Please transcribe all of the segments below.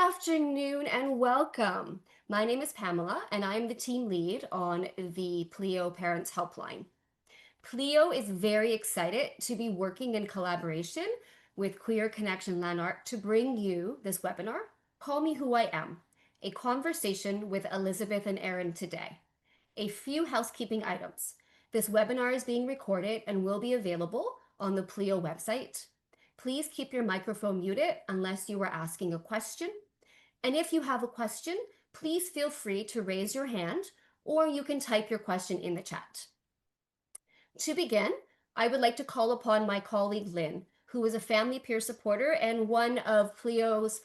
afternoon and welcome. My name is Pamela and I'm the team lead on the Pleo Parents Helpline. Pleo is very excited to be working in collaboration with Queer Connection Lanark to bring you this webinar, Call Me Who I Am, a conversation with Elizabeth and Erin today. A few housekeeping items. This webinar is being recorded and will be available on the Pleo website. Please keep your microphone muted unless you are asking a question. And if you have a question, please feel free to raise your hand or you can type your question in the chat. To begin, I would like to call upon my colleague Lynn, who is a family peer supporter and one of Pleo's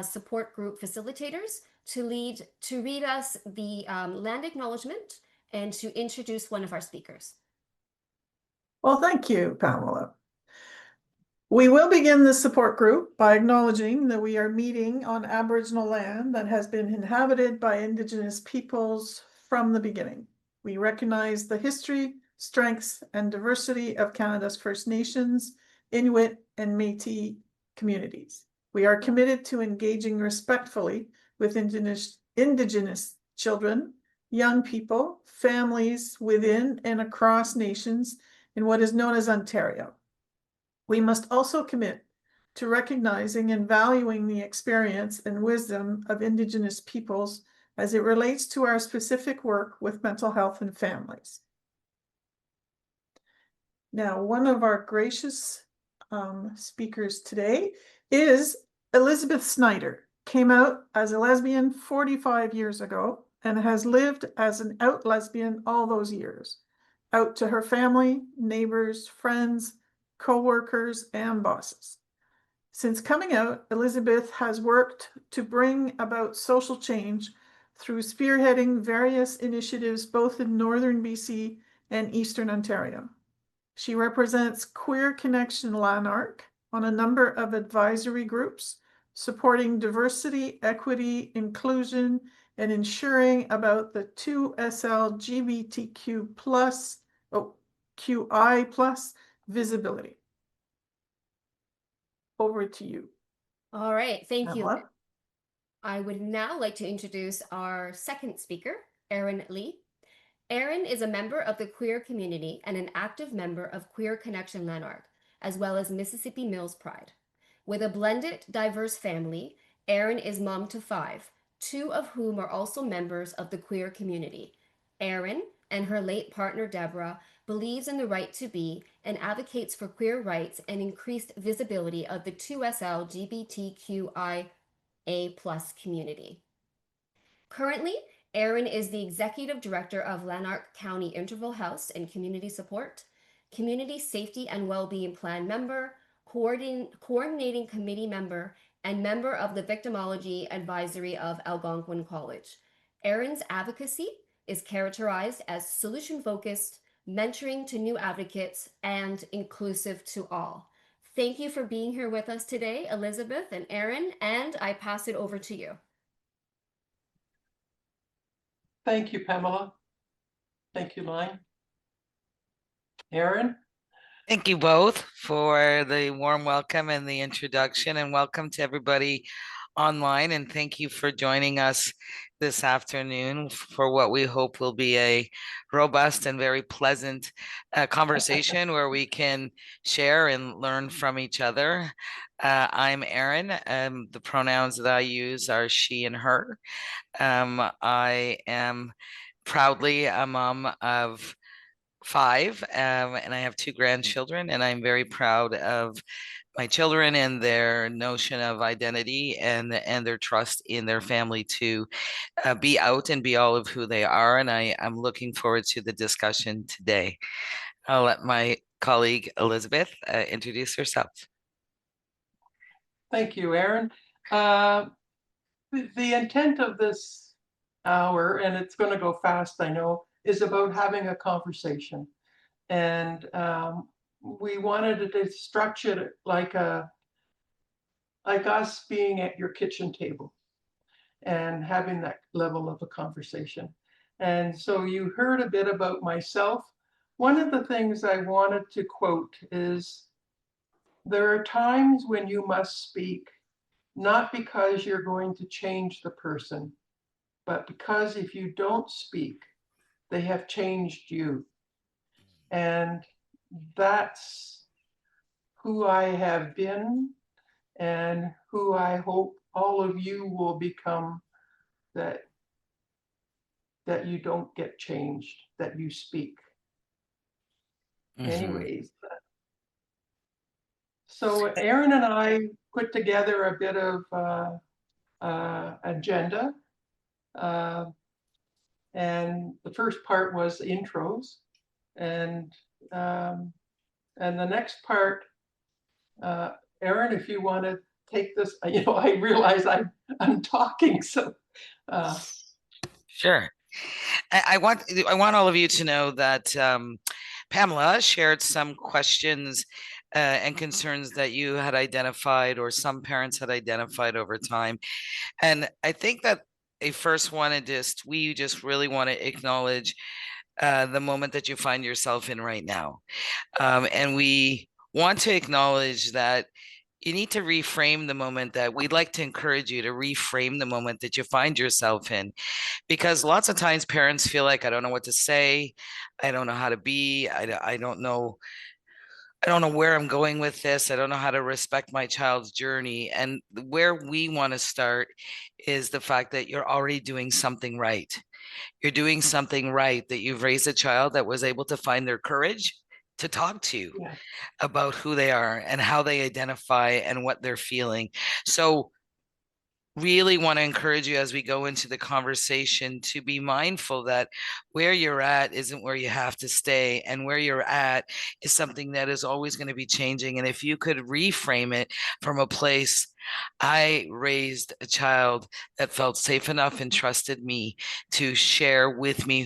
support group facilitators, to read us the land acknowledgement and to introduce one of our speakers. Well, thank you, Pamela. We will begin the support group by acknowledging that we are meeting on Aboriginal land that has been inhabited by Indigenous peoples from the beginning. We recognize the history, strengths, and diversity of Canada's First Nations, Inuit, and Métis communities. We are committed to engaging respectfully with Indigenous children, young people, families within and across nations in what is known as Ontario. We must also commit to recognizing and valuing the experience and wisdom of Indigenous peoples as it relates to our specific work with mental health and families. Now, one of our gracious speakers today is Elizabeth Snyder. Came out as a lesbian 45 years ago and has lived as an out lesbian all those years, out to her family, neighbors, friends, co-workers, and bosses. Since coming out, Elizabeth has worked to bring about social change through spearheading various initiatives both in Northern BC and Eastern Ontario. She represents Queer Connection Lanark on a number of advisory groups supporting diversity, equity, inclusion, and ensuring about the 2SL LGBTQ plus, QI plus visibility. Over to you. All right, thank you. Pamela. I would now like to introduce our second speaker, Erin Lee. Erin is a member of the queer community and an active member of Queer Connection Lanark, as well as Mississippi Mills Pride. With a blended, diverse family, Erin is mom to 5, 2 of whom are also members of the queer community. Erin and her late partner, Deborah, believes in the right to be and advocates for queer rights and increased visibility of the 2SL LGBTQIA+ community. Currently, Erin is the Executive Director of Lanark County Interval House and Community Support, Community Safety and Wellbeing Plan member, Coordinating Committee member, and member of the Victimology Advisory of Algonquin College. Erin's advocacy is characterized as solution-focused, mentoring to new advocates, and inclusive to all. Thank you for being here with us today, Elizabeth and Erin, and I pass it over to you. Thank you, Pamela. Thank you, Line. Erin? Thank you both for the warm welcome and the introduction, and welcome to everybody online, and thank you for joining us this afternoon for what we hope will be a robust and very pleasant conversation where we can share and learn from each other. I'm Erin. The pronouns that I use are she and her. I am proudly a mom of 5, and I have 2 grandchildren, and I'm very proud of my children and their notion of identity and their trust in their family to be out and be all of who they are. And I'm looking forward to the discussion today. I'll let my colleague Elizabeth introduce herself. Thank you, Erin. The intent of this hour, and it's going to go fast, I know, is about having a conversation. And we wanted to structure it like us being at your kitchen table and having that level of a conversation. And so you heard a bit about myself. One of the things I wanted to quote is, "There are times when you must speak not because you're going to change the person, but because if you don't speak, they have changed you. And that's who I have been and who I hope all of you will become, that you don't get changed, that you speak. Mhm. Anyways, so Aaron and I put together a bit of agenda. And the first part was intros. And the next part, Aaron, if you want to take this, I realize I'm talking, so. Sure. I want all of you to know that Pamela shared some questions and concerns that you had identified, or some parents had identified over time. And I think that we just really want to acknowledge the moment that you find yourself in right now. And we want to acknowledge that you need to reframe the moment. That we'd like to encourage you to reframe the moment that you find yourself in, because lots of times parents feel like, I don't know what to say, I don't know how to be, I don't know where I'm going with this, I don't know how to respect my child's journey. And where we want to start is the fact that you're already doing something right. You're doing something right, that you've raised a child that was able to find their courage to talk to you Yeah. about who they are and how they identify and what they're feeling. So really want to encourage you as we go into the conversation to be mindful that where you're at isn't where you have to stay, and where you're at is something that is always going to be changing. And if you could reframe it from a place, I raised a child that felt safe enough and trusted me to share with me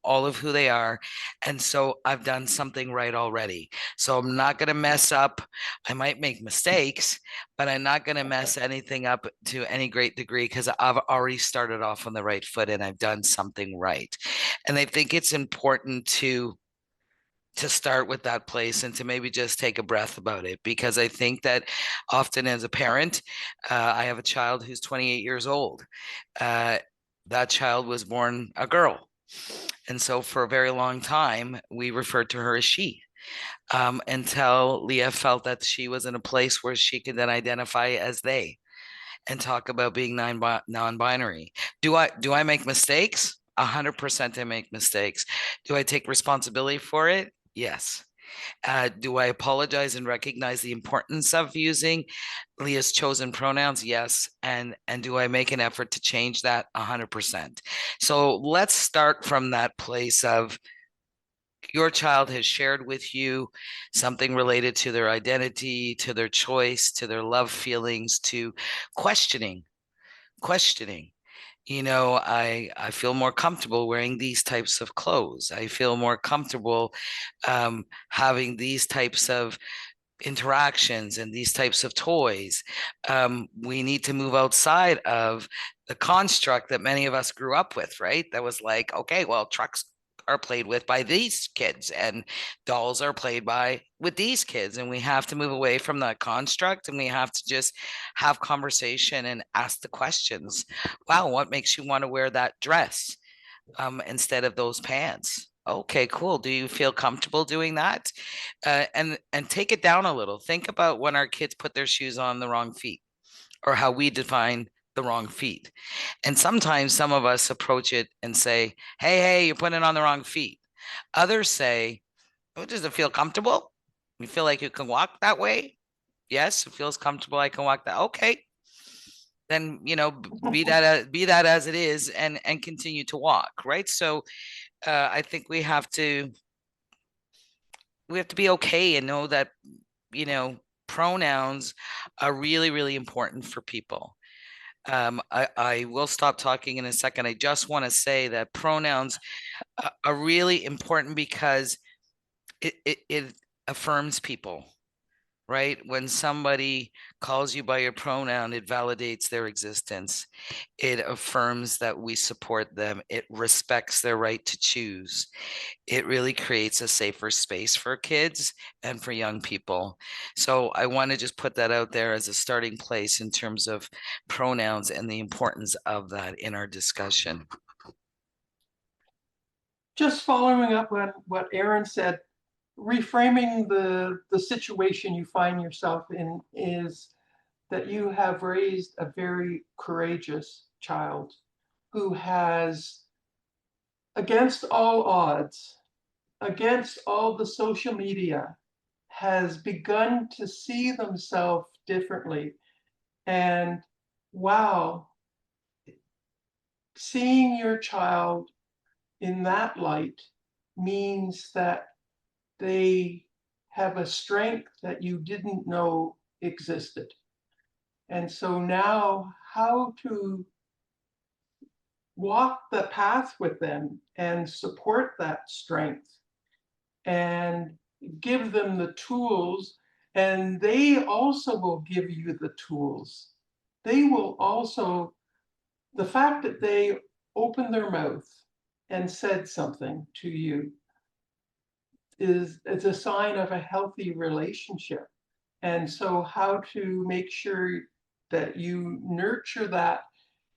all of who they are. And so I've done something right already. So I'm not going to mess up. I might make mistakes, but I'm not going to mess anything up to any great degree, because I've already started off on the right foot and I've done something right. And I think it's important to start with that place and to maybe just take a breath about it, because I think that often as a parent, I have a child who's 28 years old. That child was born a girl. And so for a very long time, we referred to her as she. Until Leah felt that she was in a place where she could then identify as they and talk about being non-binary. Do I make mistakes? 100% I make mistakes. Do I take responsibility for it? Yes. Do I apologize and recognize the importance of using Leah's chosen pronouns? Yes. And do I make an effort to change that? 100%. So let's start from that place of, your child has shared with you something related to their identity, to their choice, to their love feelings, to questioning. I feel more comfortable wearing these types of clothes. I feel more comfortable having these types of interactions and these types of toys. We need to move outside of the construct that many of us grew up with, right? That was like, okay, well, trucks are played with by these kids and dolls are played with these kids, and we have to move away from that construct, and we have to just have conversation and ask the questions. Wow, what makes you want to wear that dress instead of those pants? Okay, cool. Do you feel comfortable doing that? And take it down a little. Think about when our kids put their shoes on the wrong feet, or how we define the wrong feet. And sometimes some of us approach it and say, hey, you're putting it on the wrong feet. Others say, oh, does it feel comfortable? You feel like you can walk that way? Yes, it feels comfortable. I can walk that. Okay. Then, be that as it is, and continue to walk, right? So I think we have to be okay and know that, pronouns are really, really important for people. I will stop talking in a second. I just want to say that pronouns are really important because it affirms people. right? When somebody calls you by your pronoun, it validates their existence. It affirms that we support them. It respects their right to choose. It really creates a safer space for kids and for young people. So I want to just put that out there as a starting place in terms of pronouns and the importance of that in our discussion. Just following up on what Aaron said, reframing the situation you find yourself in is that you have raised a very courageous child who has, against all odds, against all the social media, has begun to see themselves differently. And wow, seeing your child in that light means that they have a strength that you didn't know existed. And so now, how to walk the path with them and support that strength and give them the tools, and they also will give you the tools. They will also, the fact that they opened their mouth and said something to you is a sign of a healthy relationship. And so how to make sure that you nurture that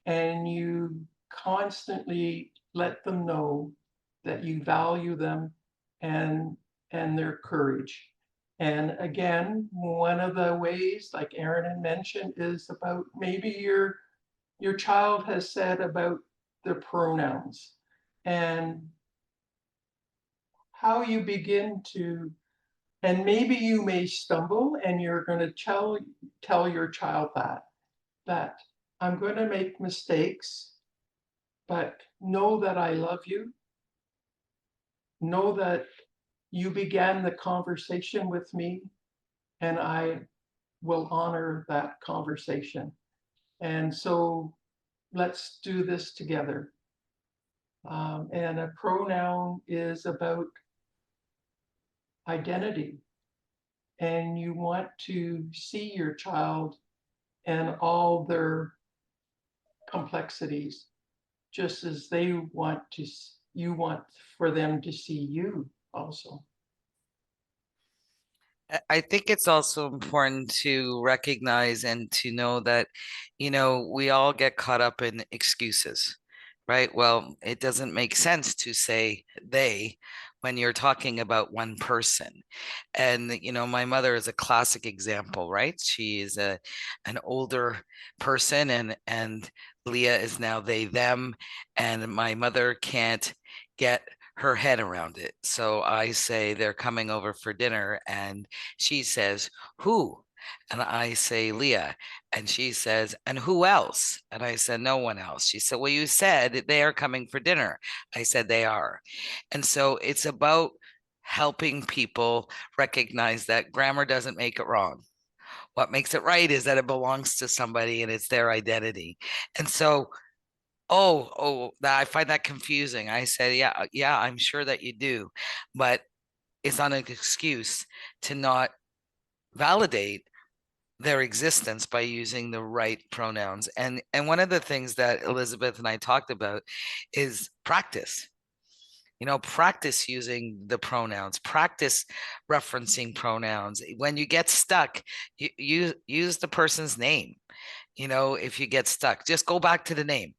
and you constantly let them know that you value them and their courage. And again, one of the ways, like Aaron had mentioned, is about maybe your child has said about their pronouns and how you begin to, and maybe you may stumble and you're going to tell your child that I'm going to make mistakes, but know that I love you. Know that you began the conversation with me, and I will honor that conversation. And so let's do this together. And a pronoun is about identity. And you want to see your child and all their complexities, just as they want to, you want for them to see you also. I think it's also important to recognize and to know that, we all get caught up in excuses, right? Well, it doesn't make sense to say they when you're talking about one person. And, my mother is a classic example, right? She is an older person and Leah is now they, them, and my mother can't get her head around it. So I say they're coming over for dinner and she says, who? And I say, Leah. And she says, and who else? And I said, no one else. She said, well, you said they are coming for dinner. I said, they are. And so it's about helping people recognize that grammar doesn't make it wrong. What makes it right is that it belongs to somebody and it's their identity. And so, I find that confusing. I said, yeah, I'm sure that you do, but it's not an excuse to not validate their existence by using the right pronouns. And one of the things that Elizabeth and I talked about is practice. Practice using the pronouns, practice referencing pronouns. When you get stuck, you use the person's name. If you get stuck, just go back to the name,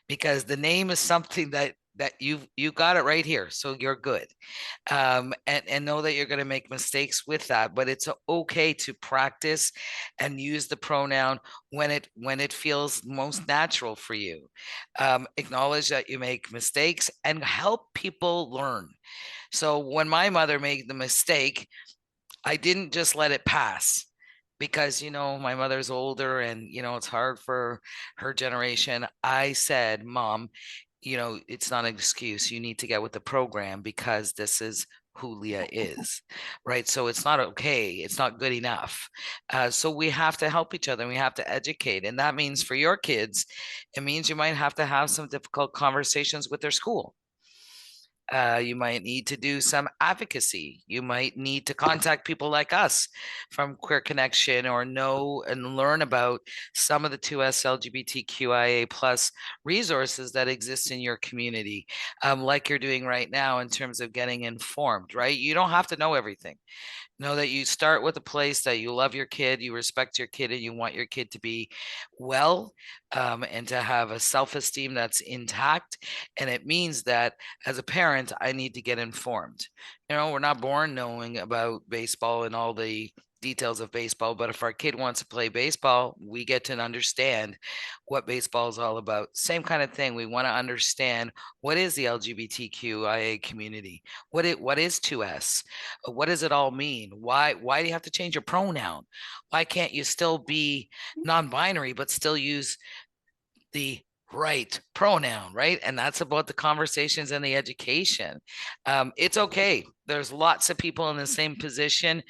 because the name is something that you got it right here, so you're good. And know that you're going to make mistakes with that, but it's okay to practice and use the pronoun when it feels most natural for you. Acknowledge that you make mistakes and help people learn. So when my mother made the mistake, I didn't just let it pass, because my mother's older and it's hard for her generation. I said, Mom, it's not an excuse. You need to get with the program, because this is who Leah is, right? So it's not okay. It's not good enough. So we have to help each other and we have to educate. And that means for your kids, it means you might have to have some difficult conversations with their school. You might need to do some advocacy. You might need to contact people like us from Queer Connection or know and learn about some of the 2S LGBTQIA plus resources that exist in your community, like you're doing right now in terms of getting informed, right? You don't have to know everything. Know that you start with a place that you love your kid, you respect your kid, and you want your kid to be well, and to have a self-esteem that's intact. And it means that as a parent, I need to get informed. We're not born knowing about baseball and all the details of baseball, but if our kid wants to play baseball, we get to understand what baseball is all about. Same kind of thing. We want to understand what is the LGBTQIA community, what is 2S, what does it all mean? Why do you have to change your pronoun? Why can't you still be non-binary but still use the right pronoun, right? And that's about the conversations and the education. It's okay. There's lots of people in the same position,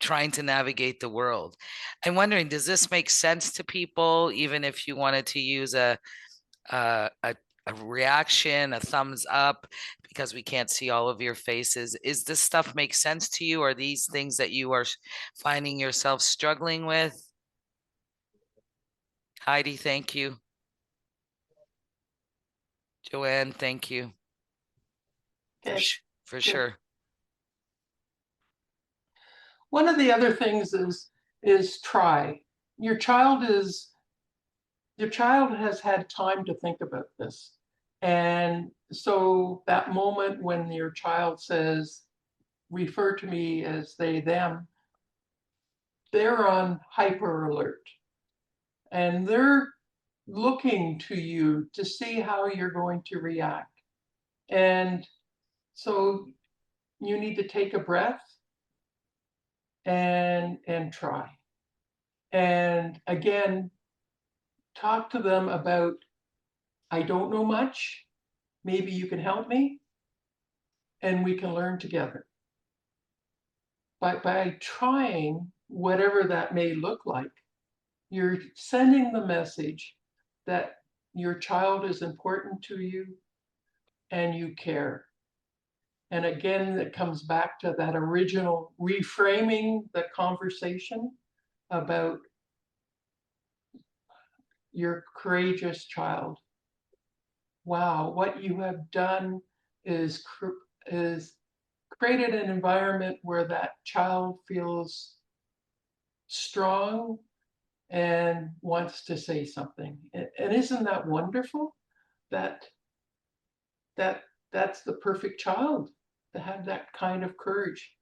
trying to navigate the world. I'm wondering, does this make sense to people, even if you wanted to use a reaction, a thumbs up, because we can't see all of your faces? Is this stuff make sense to you? Are these things that you are finding yourself struggling with? Heidi, thank you. Joanne, thank you. Okay. For sure. One of the other things is try. Your child has had time to think about this. And so that moment when your child says, refer to me as they, them, they're on hyper alert. And they're looking to you to see how you're going to react. And so you need to take a breath and try. And again, talk to them about, I don't know much, maybe you can help me, and we can learn together. But by trying, whatever that may look like, you're sending the message that your child is important to you and you care. And again, it comes back to that original reframing the conversation about your courageous child. Wow, what you have done is created an environment where that child feels strong and wants to say something. And isn't that wonderful? That's the perfect child, to have that kind of courage.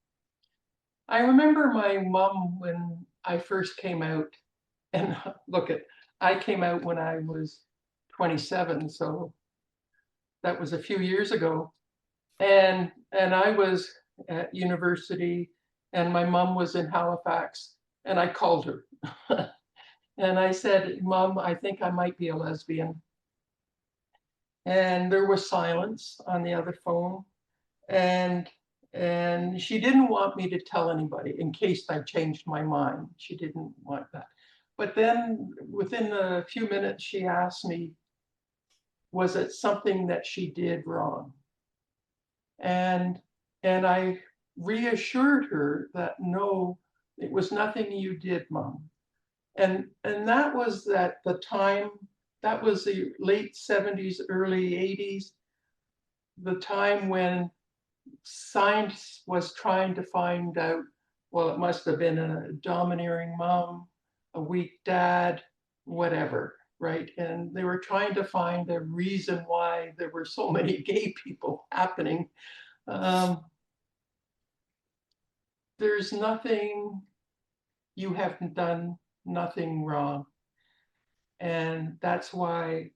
I remember my mom when I first came out, and look I came out when I was 27, so that was a few years ago. And I was at university, and my mom was in Halifax, and I called her. And I said, Mom, I think I might be a lesbian. And there was silence on the other phone. And she didn't want me to tell anybody in case I changed my mind. She didn't want that. But then within a few minutes, she asked me, was it something that she did wrong? And I reassured her that no, it was nothing you did, Mom. And that was at the time, that was the late 70s, early 80s, the time when science was trying to find out, well, it must have been a domineering mom, a weak dad, whatever, right? And they were trying to find a reason why there were so many gay people happening. There's nothing, you haven't done nothing wrong. And that's why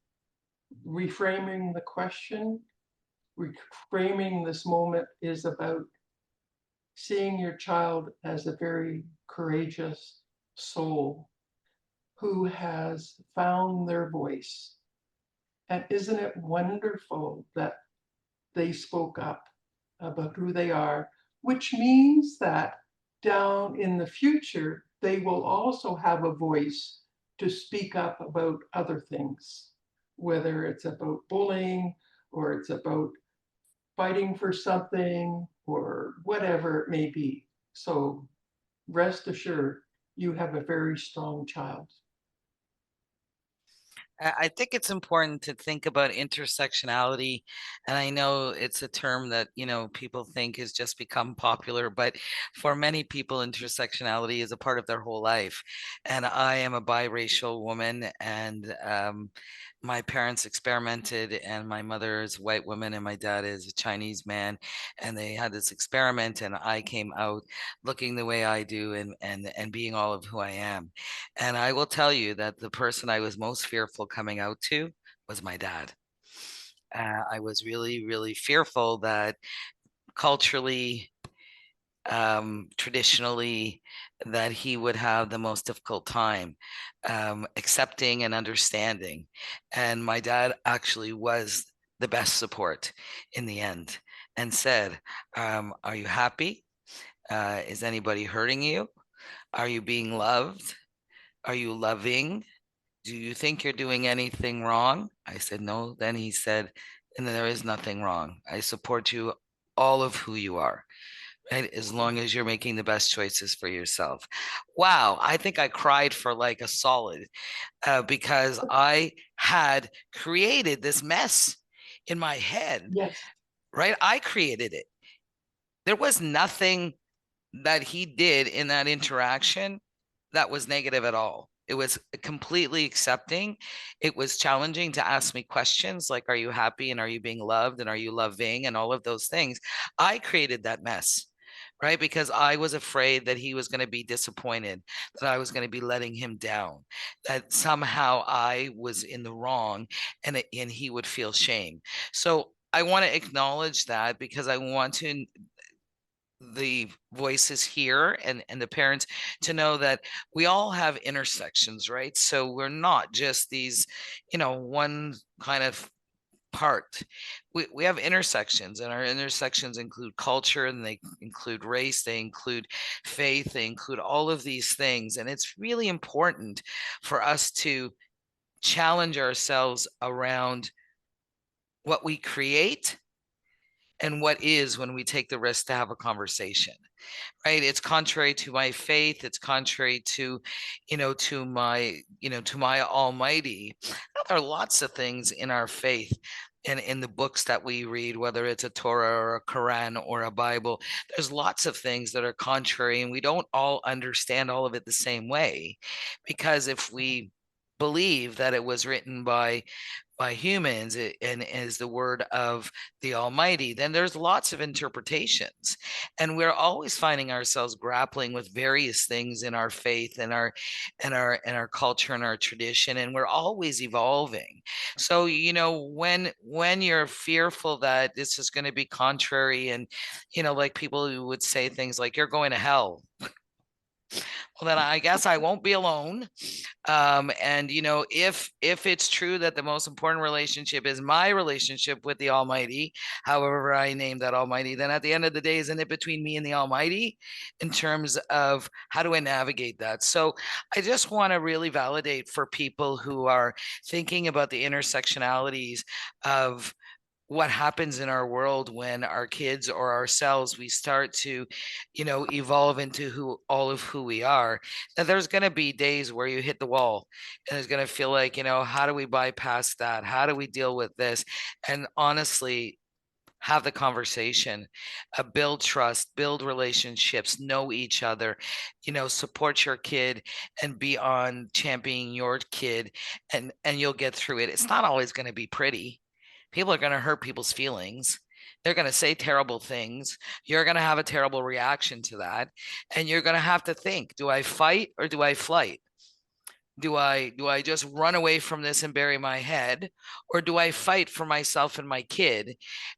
reframing the question, reframing this moment is about seeing your child as a very courageous soul who has found their voice. And isn't it wonderful that they spoke up about who they are, which means that down in the future, they will also have a voice to speak up about other things, whether it's about bullying or it's about fighting for something or whatever it may be. So rest assured, you have a very strong child. I think it's important to think about intersectionality. And I know it's a term that, people think has just become popular, but for many people, intersectionality is a part of their whole life. And I am a biracial woman, and my parents experimented, and my mother is a white woman and my dad is a Chinese man. And they had this experiment, and I came out looking the way I do, and being all of who I am. And I will tell you that the person I was most fearful coming out to was my dad. I was really, really fearful that culturally, traditionally, that he would have the most difficult time accepting and understanding. And my dad actually was the best support in the end, and said, are you happy? Is anybody hurting you? Are you being loved? Are you loving? Do you think you're doing anything wrong? I said, no. Then he said, and there is nothing wrong. I support you all of who you are, right? As long as you're making the best choices for yourself. Wow. I think I cried for like a solid because I had created this mess in my head, Yes. right? I created it. There was nothing that he did in that interaction that was negative at all. It was completely accepting. It was challenging to ask me questions like, are you happy? And are you being loved? And are you loving? And all of those things. I created that mess, right? Because I was afraid that he was going to be disappointed, that I was going to be letting him down, that somehow I was in the wrong, and he would feel shame. So I want to acknowledge that, because I want the voices here and the parents to know that we all have intersections, right? So we're not just these, one kind of part. We have intersections, and our intersections include culture, and they include race, they include faith, they include all of these things. And it's really important for us to challenge ourselves around what we create and what is when we take the risk to have a conversation, right? It's contrary to my faith. It's contrary to, to my almighty. There are lots of things in our faith and in the books that we read, whether it's a Torah or a Quran or a Bible. There's lots of things that are contrary, and we don't all understand all of it the same way, because if we believe that it was written by humans and is the word of the Almighty, then there's lots of interpretations. And we're always finding ourselves grappling with various things in our faith and our culture and our tradition, and we're always evolving. So, when you're fearful that this is going to be contrary, and, like people who would say things like, you're going to hell. Well, then I guess I won't be alone. And if it's true that the most important relationship is my relationship with the Almighty, however I name that Almighty, then at the end of the day, isn't it between me and the Almighty in terms of how do I navigate that? So I just want to really validate for people who are thinking about the intersectionalities of what happens in our world when our kids or ourselves, we start to, evolve into all of who we are, that there's going to be days where you hit the wall, and it's going to feel like, how do we bypass that? How do we deal with this? And honestly, have the conversation, build trust, build relationships, know each other, support your kid, and be on championing your kid, and you'll get through it. It's not always going to be pretty. People are going to hurt people's feelings. They're going to say terrible things. You're going to have a terrible reaction to that. And you're going to have to think, do I fight or do I flight? Do I just run away from this and bury my head, or do I fight for myself and my kid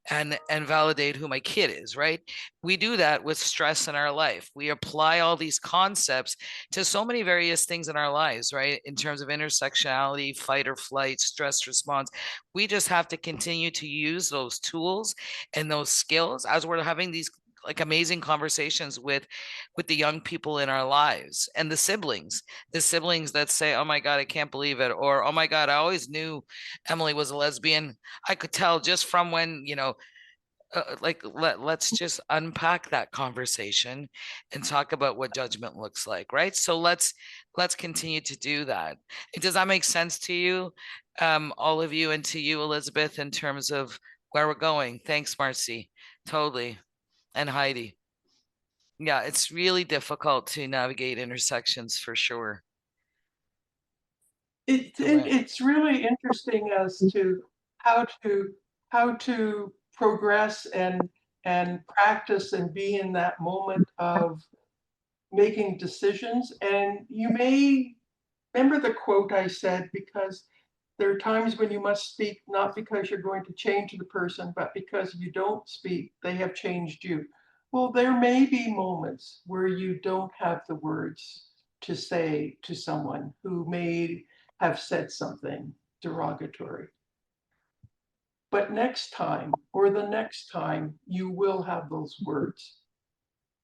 and validate who my kid is, right? We do that with stress in our life. We apply all these concepts to so many various things in our lives, right? In terms of intersectionality, fight or flight, stress response. We just have to continue to use those tools and those skills as we're having these like amazing conversations with the young people in our lives, and the siblings that say, oh my God, I can't believe it, or oh my God, I always knew Emily was a lesbian. I could tell just from when let's just unpack that conversation and talk about what judgment looks like, right? So let's continue to do that. Does that make sense to you, all of you, and to you, Elizabeth, in terms of where we're going? Thanks, Marcy. Totally. And Heidi. Yeah, it's really difficult to navigate intersections for sure. It's really interesting as to how to progress and practice and be in that moment of making decisions. And you may remember the quote I said, because there are times when you must speak, not because you're going to change the person, but because if you don't speak, they have changed you. Well, there may be moments where you don't have the words to say to someone who may have said something derogatory. But next time or the next time, you will have those words,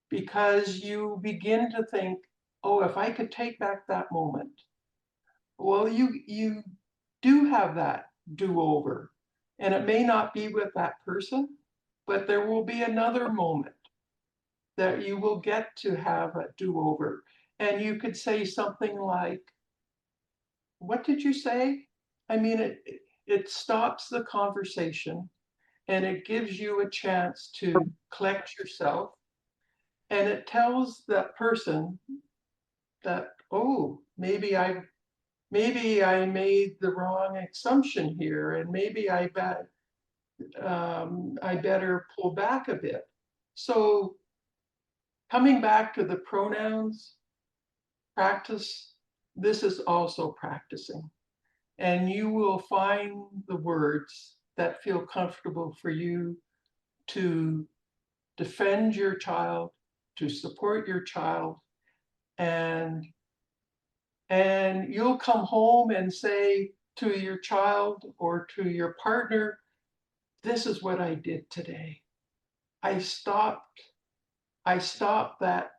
because you begin to think, oh, if I could take back that moment. Well, you do have that do-over, and it may not be with that person, but there will be another moment that you will get to have a do-over. And you could say something like, what did you say? I mean, it stops the conversation, and it gives you a chance to collect yourself, and it tells that person that, oh, maybe I made the wrong assumption here, and maybe I better pull back a bit. So coming back to the pronouns practice, this is also practicing. And you will find the words that feel comfortable for you to defend your child, to support your child, and you'll come home and say to your child or to your partner, this is what I did today. I stopped that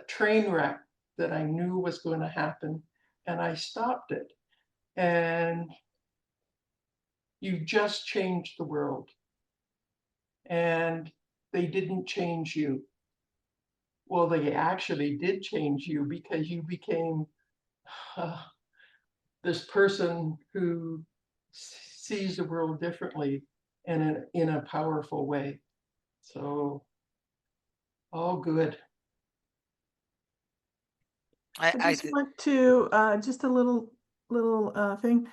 train wreck that I knew was going to happen, and I stopped it. And you just changed the world. And they didn't change you. Well, they actually did change you, because you became this person who sees the world differently and in a powerful way. So, all good. I just want to, just a little thing.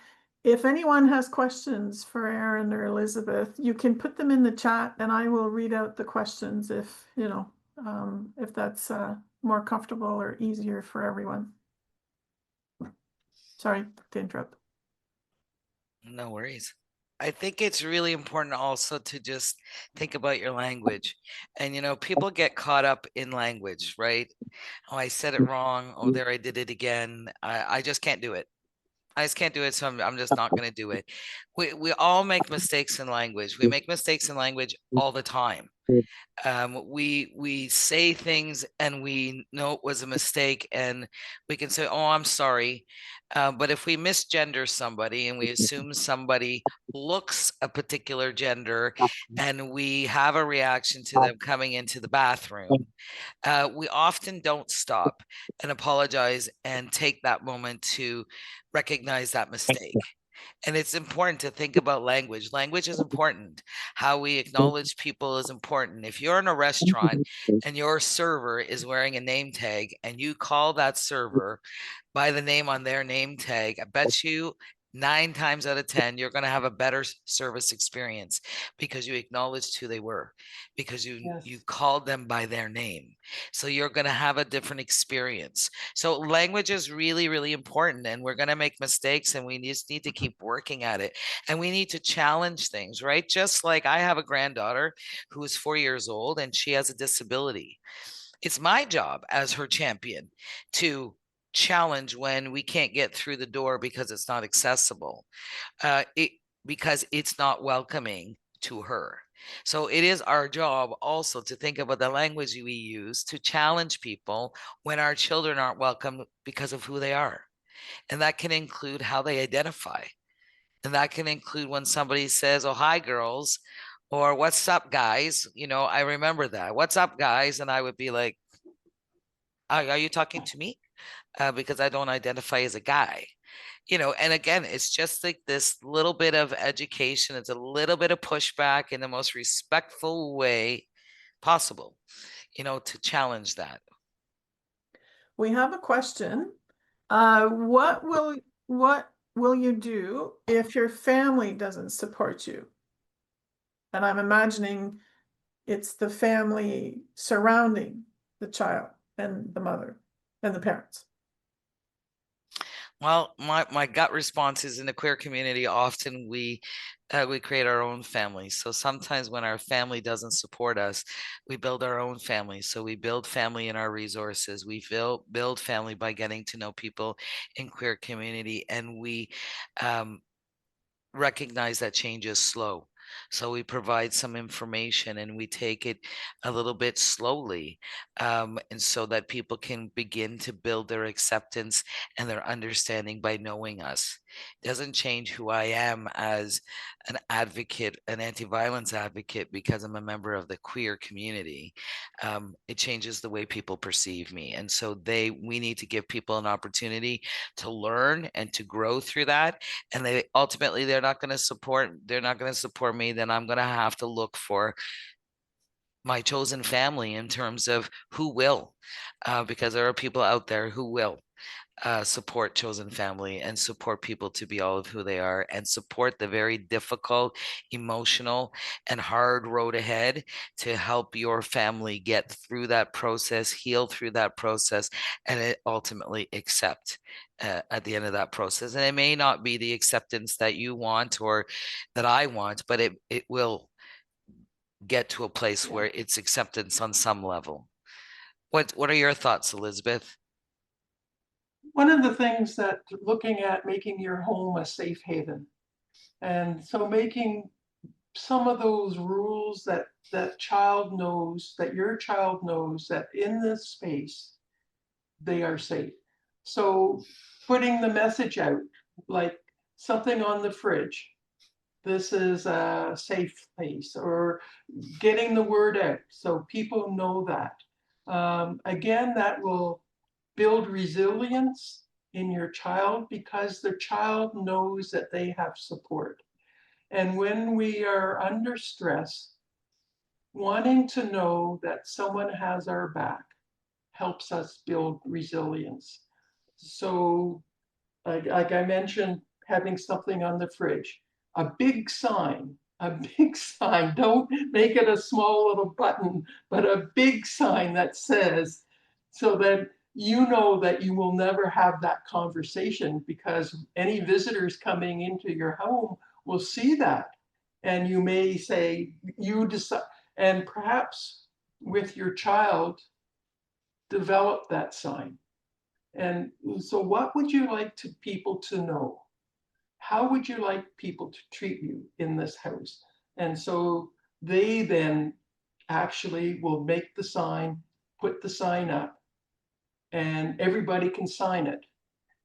If anyone has questions for Aaron or Elizabeth, you can put them in the chat and I will read out the questions if, if that's more comfortable or easier for everyone. Sorry to interrupt. No worries. I think it's really important also to just think about your language. And people get caught up in language, right? Oh, I said it wrong. Oh, there I did it again. I just can't do it. I just can't do it, so I'm just not going to do it. We all make mistakes in language. We make mistakes in language all the time. We say things and we know it was a mistake, and we can say, oh, I'm sorry. But if we misgender somebody and we assume somebody looks a particular gender and we have a reaction to them coming into the bathroom, we often don't stop and apologize and take that moment to recognize that mistake. And it's important to think about language. Language is important. How we acknowledge people is important. If you're in a restaurant and your server is wearing a name tag and you call that server by the name on their name tag, I bet you 9 times out of 10, you're going to have a better service experience because you acknowledged who they were, because you called them by their name. So you're going to have a different experience. So language is really, really important, and we're going to make mistakes, and we just need to keep working at it. And we need to challenge things, right? Just like I have a granddaughter who is 4 years old and she has a disability. It's my job as her champion to challenge when we can't get through the door because it's not accessible, because it's not welcoming to her. So it is our job also to think about the language we use to challenge people when our children aren't welcome because of who they are. And that can include how they identify. And that can include when somebody says, oh, hi, girls, or what's up, guys? I remember that. What's up, guys? And I would be like, are you talking to me? Because I don't identify as a guy. And again, it's just like this little bit of education. It's a little bit of pushback in the most respectful way possible, to challenge that. We have a question. What will you do if your family doesn't support you? And I'm imagining it's the family surrounding the child and the mother and the parents. Well, my gut response is, in the queer community, often we create our own families. So sometimes when our family doesn't support us, we build our own family. So we build family in our resources. We build family by getting to know people in queer community, and we recognize that change is slow. So we provide some information and we take it a little bit slowly, and so that people can begin to build their acceptance and their understanding by knowing us. It doesn't change who I am as an advocate, an anti-violence advocate, because I'm a member of the queer community. It changes the way people perceive me. And so we need to give people an opportunity to learn and to grow through that. And they're not going to support me, then I'm going to have to look for my chosen family in terms of who will, because there are people out there who will support chosen family and support people to be all of who they are, and support the very difficult, emotional, and hard road ahead to help your family get through that process, heal through that process, and ultimately accept at the end of that process. And it may not be the acceptance that you want or that I want, but it will get to a place where it's acceptance on some level. What are your thoughts, Elizabeth? One of the things that looking at making your home a safe haven. And so making some of those rules that your child knows that in this space, they are safe. So putting the message out, like something on the fridge, this is a safe place, or getting the word out so people know that. Again, that will build resilience in your child, because the child knows that they have support. And when we are under stress, wanting to know that someone has our back helps us build resilience. So, like I mentioned, having something on the fridge, a big sign, don't make it a small little button, but a big sign that says, so that you know that you will never have that conversation, because any visitors coming into your home will see that. And you may say, you decide, and perhaps with your child, develop that sign. And so what would you like people to know? How would you like people to treat you in this house? And so they then actually will make the sign, put the sign up, and everybody can sign it.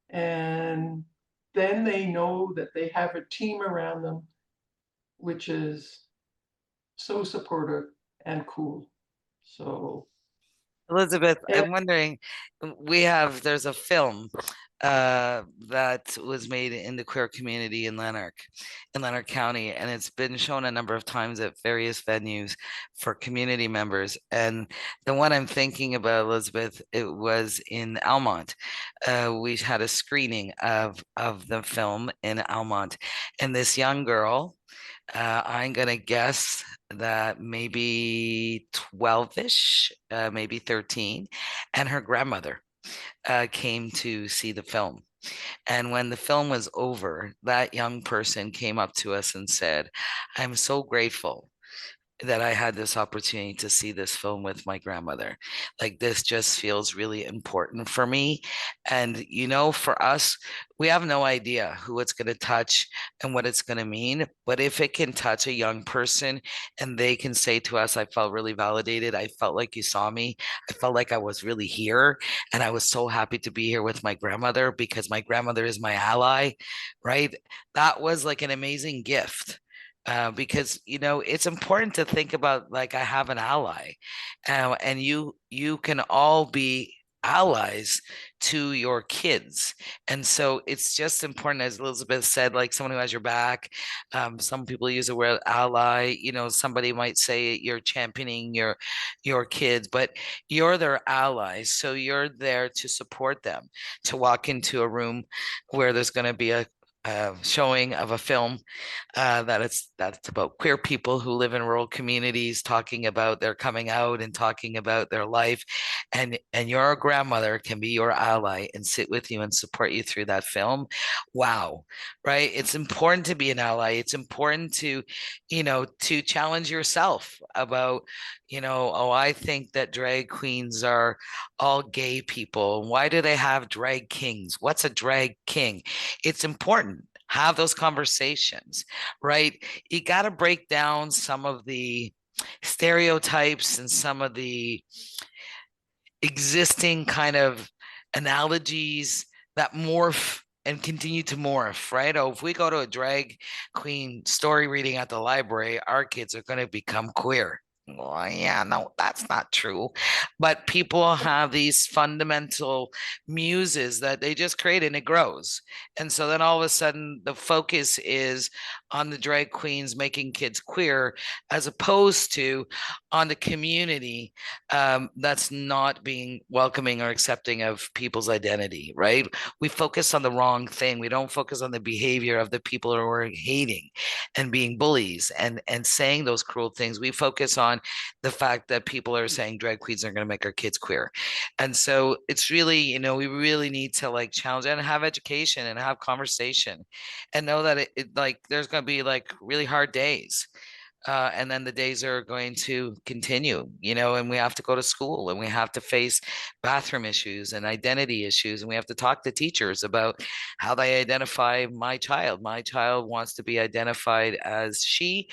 And then they know that they have a team around them, which is so supportive and cool. So Elizabeth, and I'm wondering, there's a film that was made in the queer community in Lanark County, and it's been shown a number of times at various venues for community members. And the one I'm thinking about, Elizabeth, it was in Almont. We had a screening of the film in Almont, and this young girl, I'm gonna guess that maybe 12-ish, maybe 13, and her grandmother came to see the film. And when the film was over, that young person came up to us and said, "I'm so grateful that I had this opportunity to see this film with my grandmother. Like, this just feels really important for me." And, for us, we have no idea who it's going to touch and what it's going to mean. But if it can touch a young person and they can say to us, "I felt really validated. I felt like you saw me. I felt like I was really here. And I was so happy to be here with my grandmother because my grandmother is my ally," right? That was like an amazing gift because it's important to think about, like, I have an ally, and you can all be allies to your kids. And so it's just important, as Elizabeth said, like someone who has your back. Some people use the word ally. Somebody might say you're championing your kids, but you're their allies, so you're there to support them, to walk into a room where there's going to be a showing of a film that's about queer people who live in rural communities, talking about their coming out and talking about their life, and your grandmother can be your ally and sit with you and support you through that film. Wow. Right? It's important to be an ally. It's important to challenge yourself about, oh, I think that drag queens are all gay people. Why do they have drag kings? What's a drag king? It's important. Have those conversations, right? You got to break down some of the stereotypes and some of the existing kind of analogies that morph and continue to morph, right? Oh, if we go to a drag queen story reading at the library, our kids are going to become queer. Well, yeah, no, that's not true. But people have these fundamental muses that they just create and it grows. And so then all of a sudden the focus is on the drag queens making kids queer, as opposed to on the community that's not being welcoming or accepting of people's identity, right? We focus on the wrong thing. We don't focus on the behavior of the people who are hating and being bullies and saying those cruel things. We focus on the fact that people are saying drag queens are going to make our kids queer. And so it's really, we really need to like challenge and have education and have conversation and know that like there's going to be like really hard days. And then the days are going to continue, and we have to go to school and we have to face bathroom issues and identity issues. And we have to talk to teachers about how they identify my child. My child wants to be identified as she,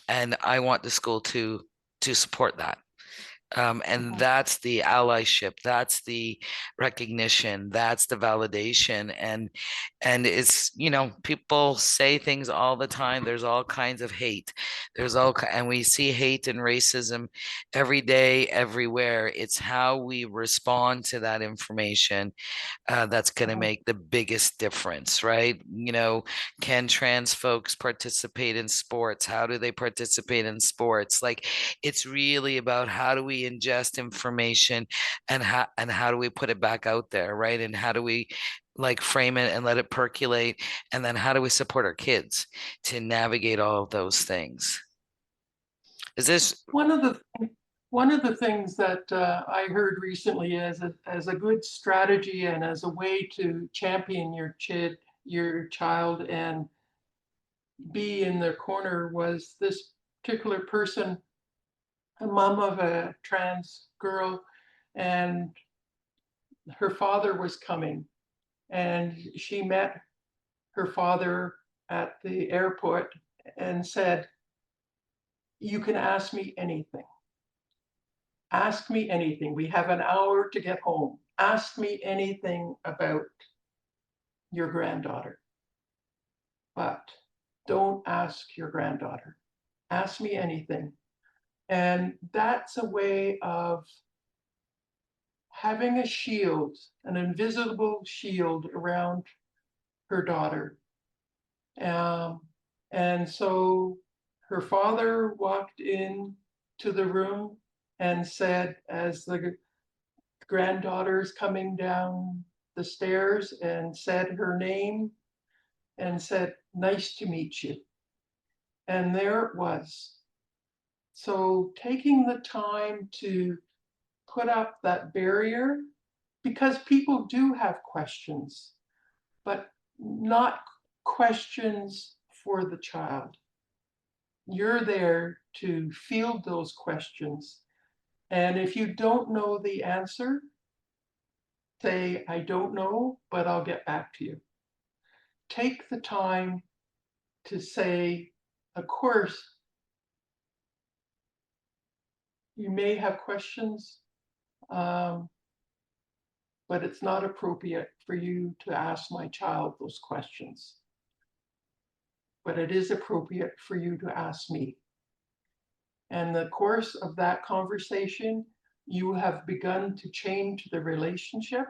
and I want the school to support that. And that's the allyship, that's the recognition, that's the validation. And it's, people say things all the time. There's all kinds of hate. And we see hate and racism every day, everywhere. It's how we respond to that information that's going to make the biggest difference, right? Can trans folks participate in sports? How do they participate in sports? Like, it's really about how do we ingest information and how do we put it back out there, right? And how do we like frame it and let it percolate? And then how do we support our kids to navigate all of those things? Is this One of the things that I heard recently as a good strategy and as a way to champion your child and be in their corner was this particular person, a mom of a trans girl, and her father was coming, and she met her father at the airport and said, "You can ask me anything. Ask me anything. We have an hour to get home. Ask me anything about your granddaughter. But don't ask your granddaughter. Ask me anything." And that's a way of having a shield, an invisible shield around her daughter. And so her father walked in to the room and said, as the granddaughter is coming down the stairs, and said her name and said, "Nice to meet you." And there it was. So taking the time to put up that barrier, because people do have questions, but not questions for the child. You're there to field those questions. And if you don't know the answer, say, "I don't know, but I'll get back to you." Take the time to say, of course, you may have questions, but it's not appropriate for you to ask my child those questions. but it is appropriate for you to ask me. And the course of that conversation, you have begun to change the relationship.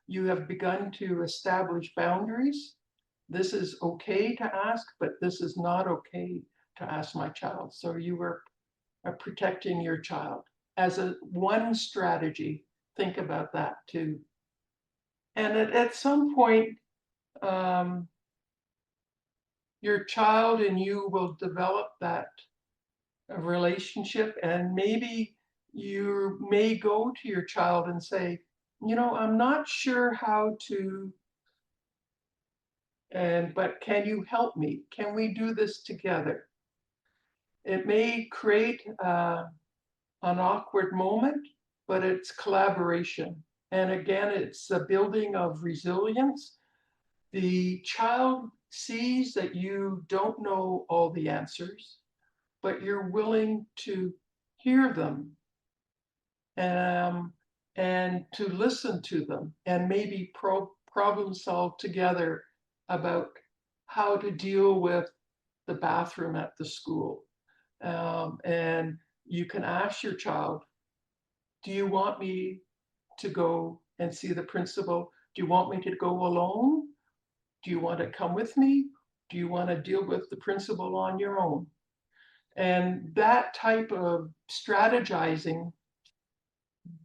You have begun to establish boundaries. This is okay to ask, but this is not okay to ask my child. So you are protecting your child. As a one strategy, think about that too. And at some point, your child and you will develop that relationship, and maybe you may go to your child and say, you know, I'm not sure how to, but can you help me? Can we do this together? It may create an awkward moment, but it's collaboration. And again, it's a building of resilience. The child sees that you don't know all the answers, but you're willing to hear them, and to listen to them, and maybe problem solve together about how to deal with the bathroom at the school. And you can ask your child, do you want me to go and see the principal? Do you want me to go alone? Do you want to come with me? Do you want to deal with the principal on your own? And that type of strategizing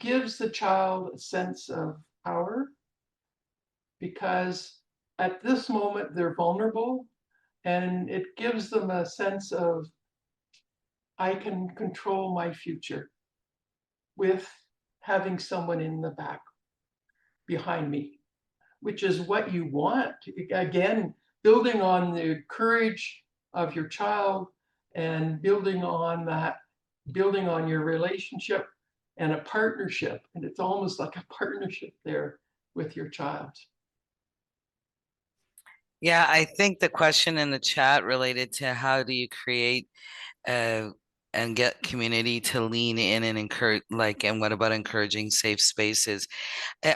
gives the child a sense of power, because at this moment they're vulnerable, and it gives them a sense of, I can control my future with having someone in the back behind me, which is what you want. Again, building on the courage of your child and building on that, building on your relationship and a partnership. And it's almost like a partnership there with your child. Yeah, I think the question in the chat related to how do you create and get community to lean in and encourage, like, and what about encouraging safe spaces?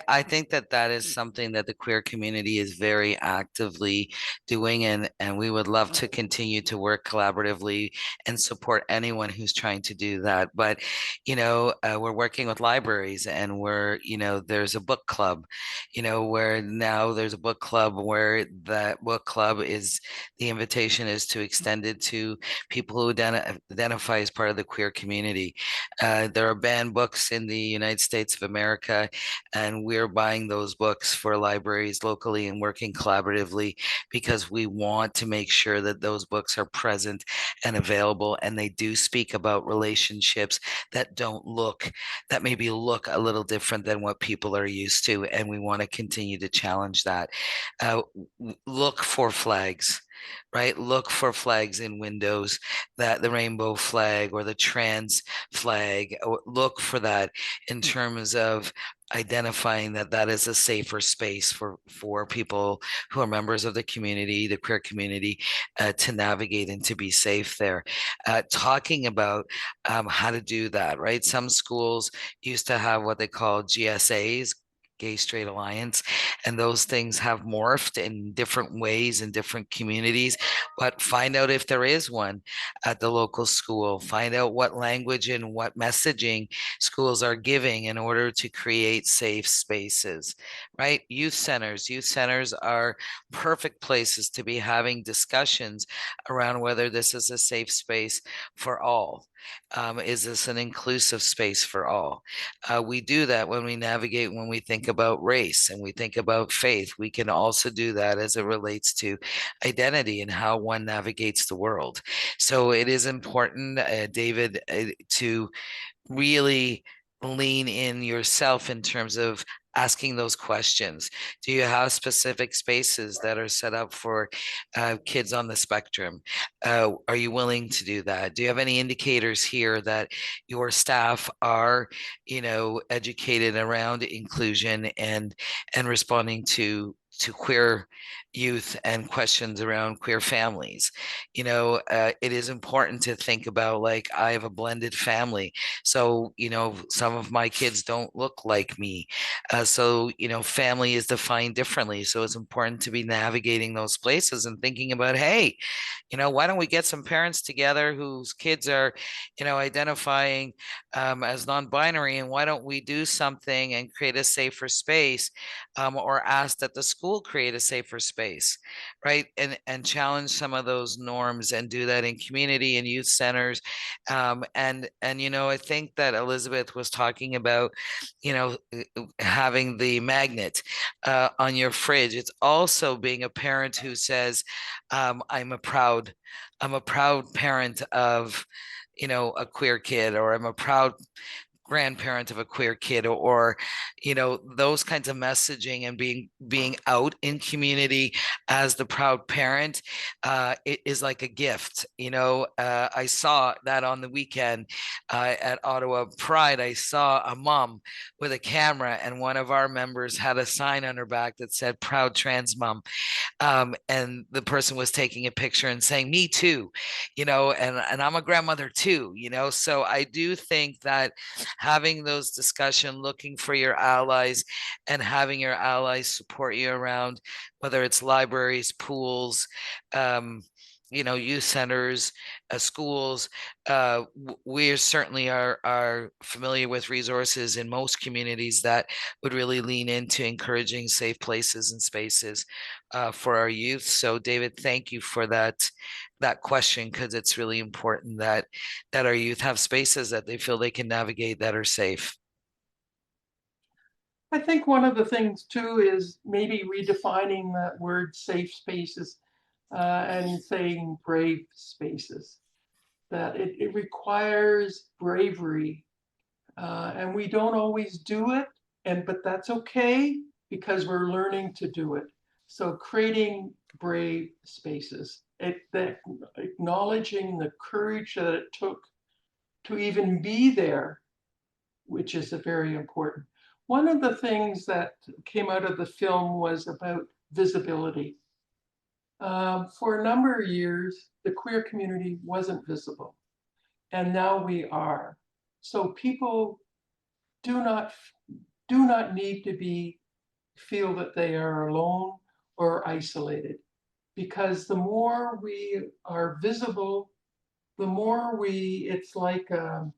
I think that that is something that the queer community is very actively doing, and we would love to continue to work collaboratively and support anyone who's trying to do that. But, we're working with libraries, and there's a book club, where now there's a book club where that book club is, the invitation is to extend it to people who identify as part of the queer community. There are banned books in the United States of America, and we're buying those books for libraries locally and working collaboratively, because we want to make sure that those books are present and available, and they do speak about relationships that maybe look a little different than what people are used to, and we want to continue to challenge that. Look for flags, right? Look for flags in windows, that the rainbow flag or the trans flag, or look for that in terms of identifying that that is a safer space for people who are members of the community, the queer community, to navigate and to be safe there. Talking about how to do that, right? Some schools used to have what they call GSAs, Gay Straight Alliance, and those things have morphed in different ways in different communities. But find out if there is one at the local school. Find out what language and what messaging schools are giving in order to create safe spaces, right? Youth centers are perfect places to be having discussions around whether this is a safe space for all. Is this an inclusive space for all? We do that when we navigate, when we think about race and we think about faith. We can also do that as it relates to identity and how one navigates the world. So it is important, David, to really lean in yourself in terms of asking those questions. Do you have specific spaces that are set up for kids on the spectrum? Are you willing to do that? Do you have any indicators here that your staff are, educated around inclusion and responding to queer youth and questions around queer families? It is important to think about, like, I have a blended family, so some of my kids don't look like me. So, family is defined differently. So it's important to be navigating those places and thinking about, hey, why don't we get some parents together whose kids are, identifying as non-binary, and why don't we do something and create a safer space, or ask that the school create a safer space, right? And challenge some of those norms and do that in community and youth centers. And I think that Elizabeth was talking about, having the magnet on your fridge. It's also being a parent who says, I'm a proud parent of, a queer kid, or I'm a proud grandparent of a queer kid, or those kinds of messaging, and being out in community as the proud parent. It is like a gift. I saw that on the weekend at Ottawa Pride. I saw a mom with a camera, and one of our members had a sign on her back that said proud trans mom. And the person was taking a picture and saying, me too, and I'm a grandmother too, so I do think that having those discussions, looking for your allies, and having your allies support you around, whether it's libraries, pools, youth centers, schools. We certainly are familiar with resources in most communities that would really lean into encouraging safe places and spaces for our youth. So, David, thank you for that question, because it's really important that our youth have spaces that they feel they can navigate that are safe. I think one of the things too is maybe redefining that word safe spaces and saying brave spaces. That it requires bravery, and we don't always do it, but that's okay because we're learning to do it. So creating brave spaces, acknowledging the courage that it took to even be there, which is very important. One of the things that came out of the film was about visibility. For a number of years, the queer community wasn't visible, and now we are. So people do not need to feel that they are alone or isolated, because the more we are visible, the more it's like a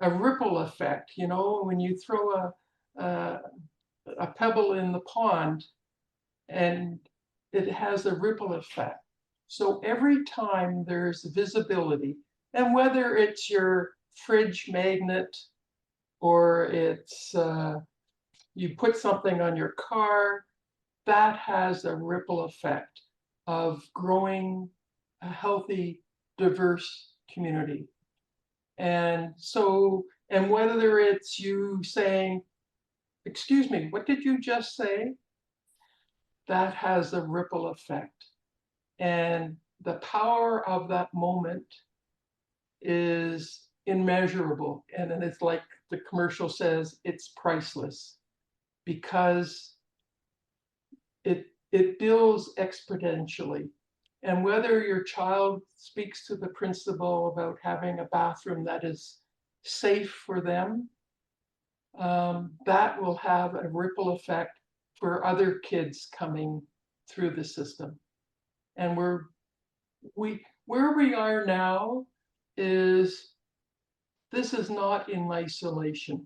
ripple effect. When you throw a pebble in the pond, and it has a ripple effect. So every time there's visibility, and whether it's your fridge magnet, or it's you put something on your car, that has a ripple effect of growing a healthy, diverse community. And so, and whether it's you saying, excuse me, what did you just say? That has a ripple effect. And the power of that moment is immeasurable. And then it's like the commercial says, it's priceless, because it builds exponentially. And whether your child speaks to the principal about having a bathroom that is safe for them, that will have a ripple effect for other kids coming through the system. And where we are now is, this is not in isolation.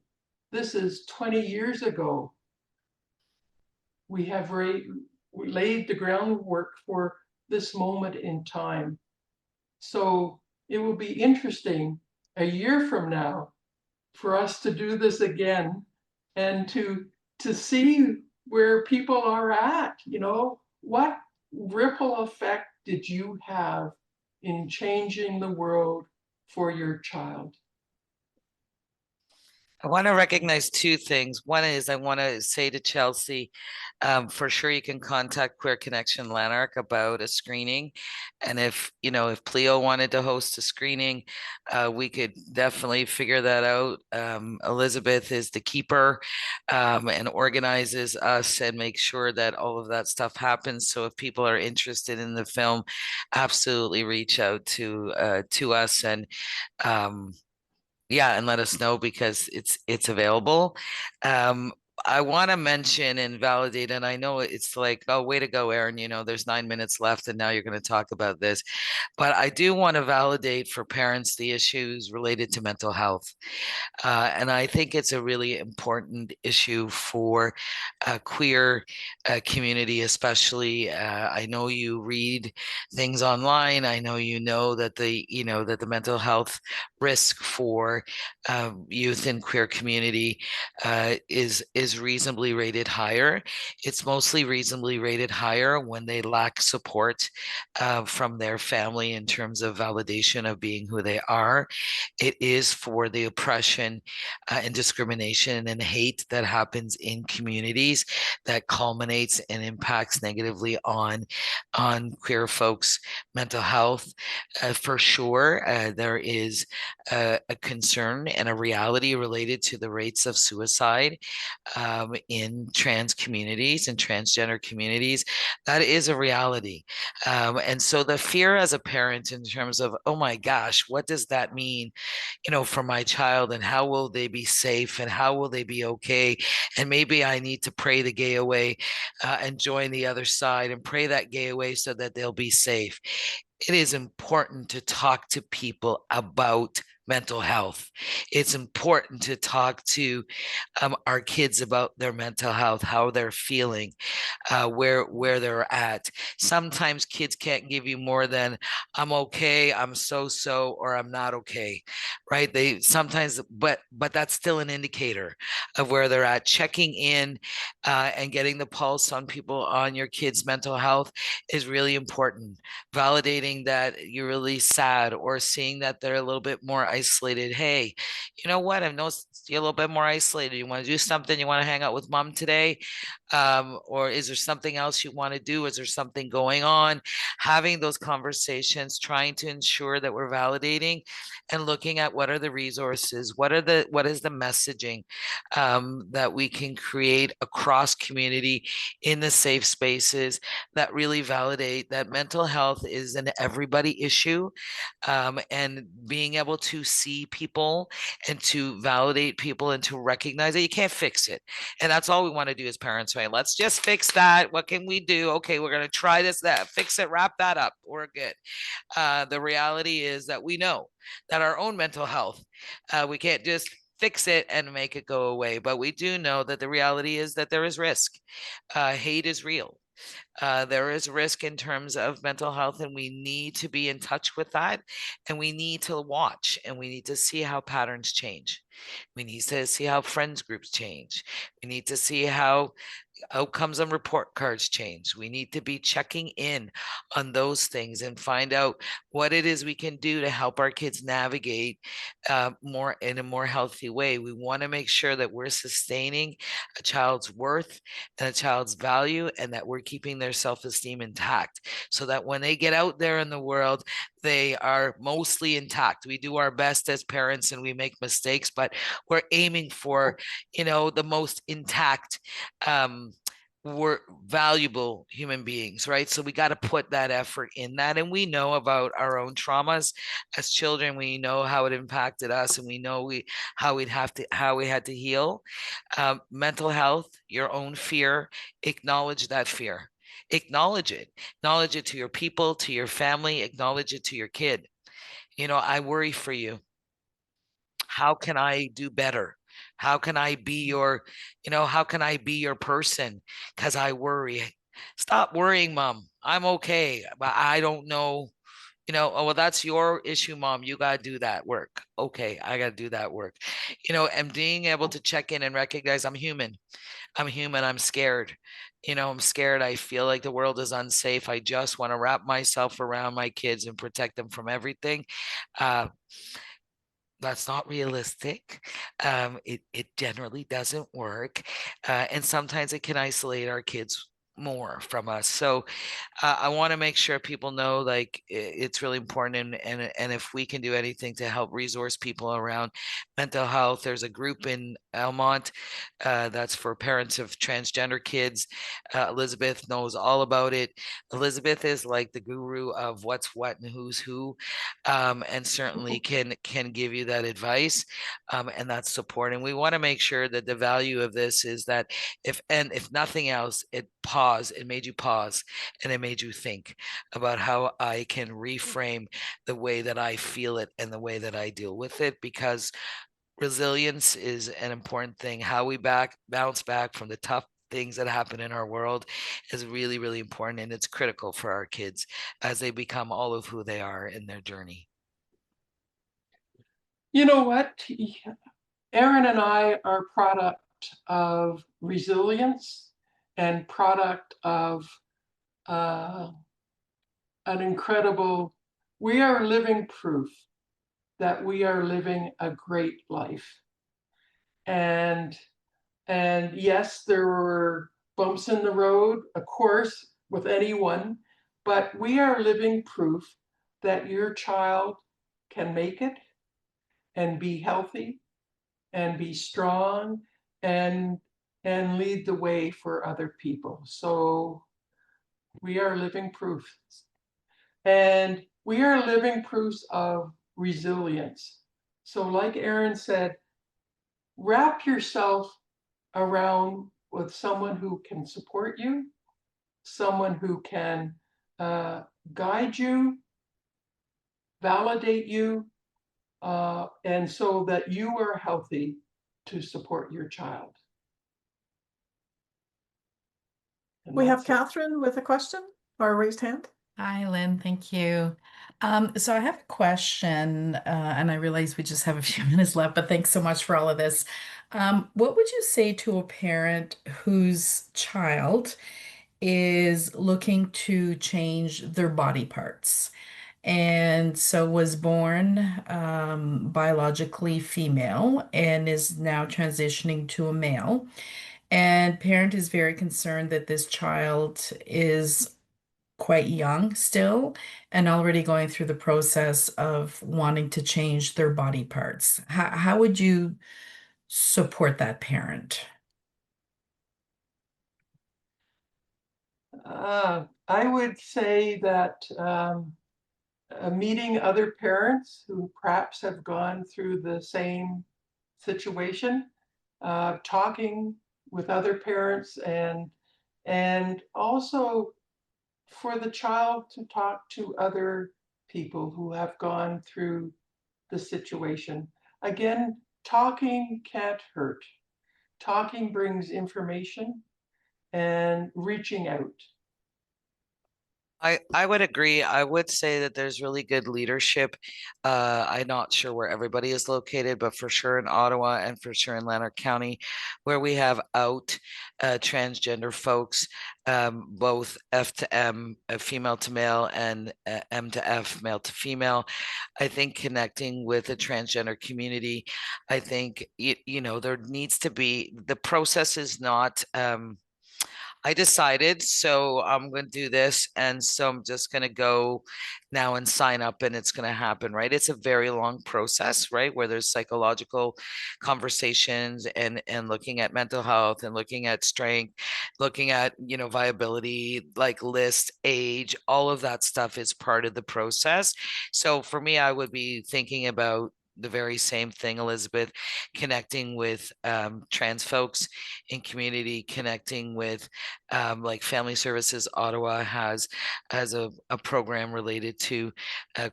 This is 20 years ago. We have laid the groundwork for this moment in time. So it will be interesting a year from now for us to do this again, and to see where people are at. What ripple effect did you have in changing the world for your child? I want to recognize two things. One is, I want to say to Chelsea, for sure you can contact Queer Connection Lanark about a screening. And if Pleo wanted to host a screening, we could definitely figure that out. Elizabeth is the keeper, and organizes us and makes sure that all of that stuff happens. So if people are interested in the film, absolutely reach out to us, and yeah, and let us know, because it's available. I want to mention and validate, and I know it's like, oh, way to go, Aaron. You know, there's 9 minutes left, and now you're going to talk about this. But I do want to validate for parents the issues related to mental health. And I think it's a really important issue for queer community, especially. I know you read things online. I know that the mental health risk for youth in queer community is reasonably rated higher. It's mostly reasonably rated higher when they lack support from their family in terms of validation of being who they are. It is for the oppression and discrimination and hate that happens in communities that culminates and impacts negatively on queer folks' mental health. For sure, there is a concern and a reality related to the rates of suicide in trans communities and transgender communities. That is a reality. And so the fear as a parent in terms of, oh my gosh, what does that mean, for my child, and how will they be safe and how will they be okay? And maybe I need to pray the gay away and join the other side and pray that gay away so that they'll be safe. It is important to talk to people about mental health. It's important to talk to our kids about their mental health, how they're feeling, where they're at. Sometimes kids can't give you more than I'm okay, I'm so, or I'm not okay, right? They sometimes, but that's still an indicator of where they're at. Checking in and getting the pulse on people on your kids' mental health is really important. Validating that you're really sad or seeing that they're a little bit more isolated. Hey, you know what? I know you're a little bit more isolated. You want to do something? You want to hang out with mom today? Or is there something else you want to do? Is there something going on? Having those conversations, trying to ensure that we're validating and looking at what are the resources, what is the messaging that we can create across community in the safe spaces that really validate that mental health is an everybody issue, and being able to see people and to validate people and to recognize that you can't fix it. And that's all we want to do as parents, right? Let's just fix that. What can we do? Okay, we're going to try this, that, fix it, wrap that up. We're good. The reality is that we know that our own mental health, we can't just fix it and make it go away. But we do know that the reality is that there is risk. Hate is real. There is risk in terms of mental health, and we need to be in touch with that. And we need to watch and we need to see how patterns change. We need to see how friends groups change. We need to see how outcomes on report cards change. We need to be checking in on those things and find out what it is we can do to help our kids navigate more in a more healthy way. We want to make sure that we're sustaining a child's worth and a child's value, and that we're keeping their self-esteem intact so that when they get out there in the world, they are mostly intact. We do our best as parents and we make mistakes, but we're aiming for, the most intact, we're valuable human beings, right? So we got to put that effort in that. And we know about our own traumas as children. We know how it impacted us, and we know how we had to heal. Mental health, your own fear, acknowledge that fear. Acknowledge it to your people, to your family, acknowledge it to your kid. I worry for you. How can I do better? How can I be how can I be your person? Because I worry. Stop worrying, mom. I'm okay, but I don't know. Oh, well, that's your issue, mom. You got to do that work. Okay, I got to do that work. And being able to check in and recognize I'm human. I'm human. I'm scared. I'm scared. I feel like the world is unsafe. I just want to wrap myself around my kids and protect them from everything. That's not realistic. It generally doesn't work. And sometimes it can isolate our kids more from us. So I want to make sure people know, like, it's really important, and if we can do anything to help resource people around mental health, there's a group in Almont that's for parents of transgender kids. Elizabeth knows all about it. Elizabeth is like the guru of what's what and who's who, and certainly can give you that advice, and that support. And we want to make sure that the value of this is that if nothing else, it made you pause, and it made you think about how I can reframe the way that I feel it and the way that I deal with it, because resilience is an important thing. How we bounce back from the tough things that happen in our world is really, really important, and it's critical for our kids as they become all of who they are in their journey. You know what? Aaron and I are product of resilience and product of an incredible, we are living proof that we are living a great life. And yes, there were bumps in the road, of course, with anyone, but we are living proof that your child can make it and be healthy and be strong and lead the way for other people. So we are living proof. And we are living proofs of resilience. So like Aaron said, wrap yourself around with someone who can support you, someone who can guide you, validate you, and so that you are healthy to support your child. And We have that's it. Catherine with a question or a raised hand. Hi, Lynn. Thank you. So I have a question, and I realize we just have a few minutes left, but thanks so much for all of this. What would you say to a parent whose child is looking to change their body parts? And so was born biologically female and is now transitioning to a male. And parent is very concerned that this child is quite young still and already going through the process of wanting to change their body parts. How would you support that parent? I would say that meeting other parents who perhaps have gone through the same situation, talking with other parents, and also for the child to talk to other people who have gone through the situation. Again, talking can't hurt. Talking brings information and reaching out. I would agree. I would say that there's really good leadership. I'm not sure where everybody is located, but for sure in Ottawa and for sure in Lanark County, where we have out transgender folks, both F to M, female to male, and M to F, male to female. I think connecting with the transgender community, I think, there needs to be, the process is not, I decided, so I'm going to do this. And so I'm just going to go now and sign up and it's going to happen, right? It's a very long process, right? Where there's psychological conversations and looking at mental health and looking at strength, looking at, viability, like list, age, all of that stuff is part of the process. So for me, I would be thinking about the very same thing, Elizabeth, connecting with trans folks in community, connecting with like Family Services Ottawa has a program related to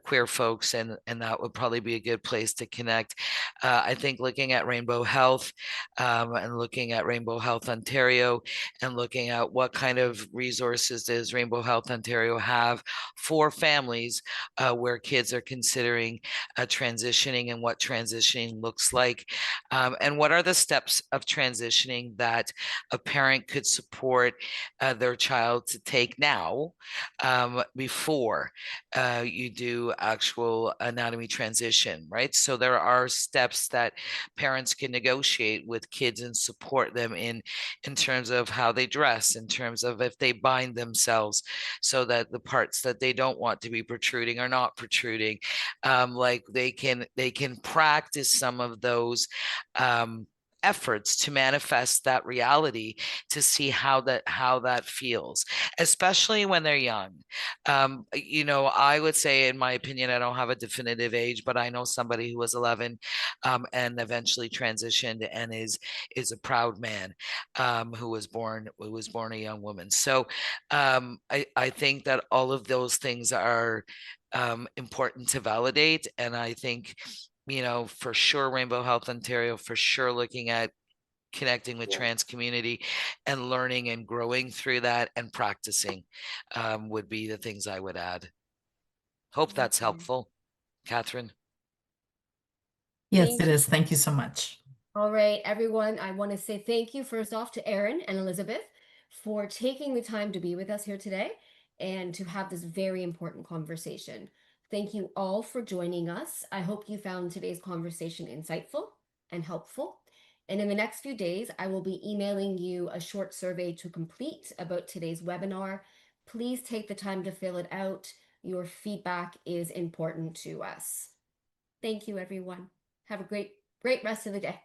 queer folks, and that would probably be a good place to connect. I think looking at Rainbow Health and looking at Rainbow Health Ontario and looking at what kind of resources does Rainbow Health Ontario have for families where kids are considering transitioning transitioning and what transitioning looks like, and what are the steps of transitioning that a parent could support their child to take now, before you do actual anatomy transition, right? So there are steps that parents can negotiate with kids and support them in terms of how they dress, in terms of if they bind themselves so that the parts that they don't want to be protruding are not protruding. Like they can practice some of those efforts to manifest that reality, to see how that feels, especially when they're young. You know, I would say, in my opinion, I don't have a definitive age, but I know somebody who was 11 and eventually transitioned and is a proud man, who was born a young woman. So I think that all of those things are important to validate. And I think, you know, for sure, Rainbow Health Ontario, for sure, looking at connecting with trans community and learning and growing through that and practicing would be the things I would add. Hope that's helpful, Catherine. Yes, Thank it you. is. Thank you so much. All right, everyone, I want to say thank you first off to Erin and Elizabeth for taking the time to be with us here today and to have this very important conversation. Thank you all for joining us. I hope you found today's conversation insightful and helpful. And in the next few days, I will be emailing you a short survey to complete about today's webinar. Please take the time to fill it out. Your feedback is important to us. Thank you, everyone. Have a great rest of the day.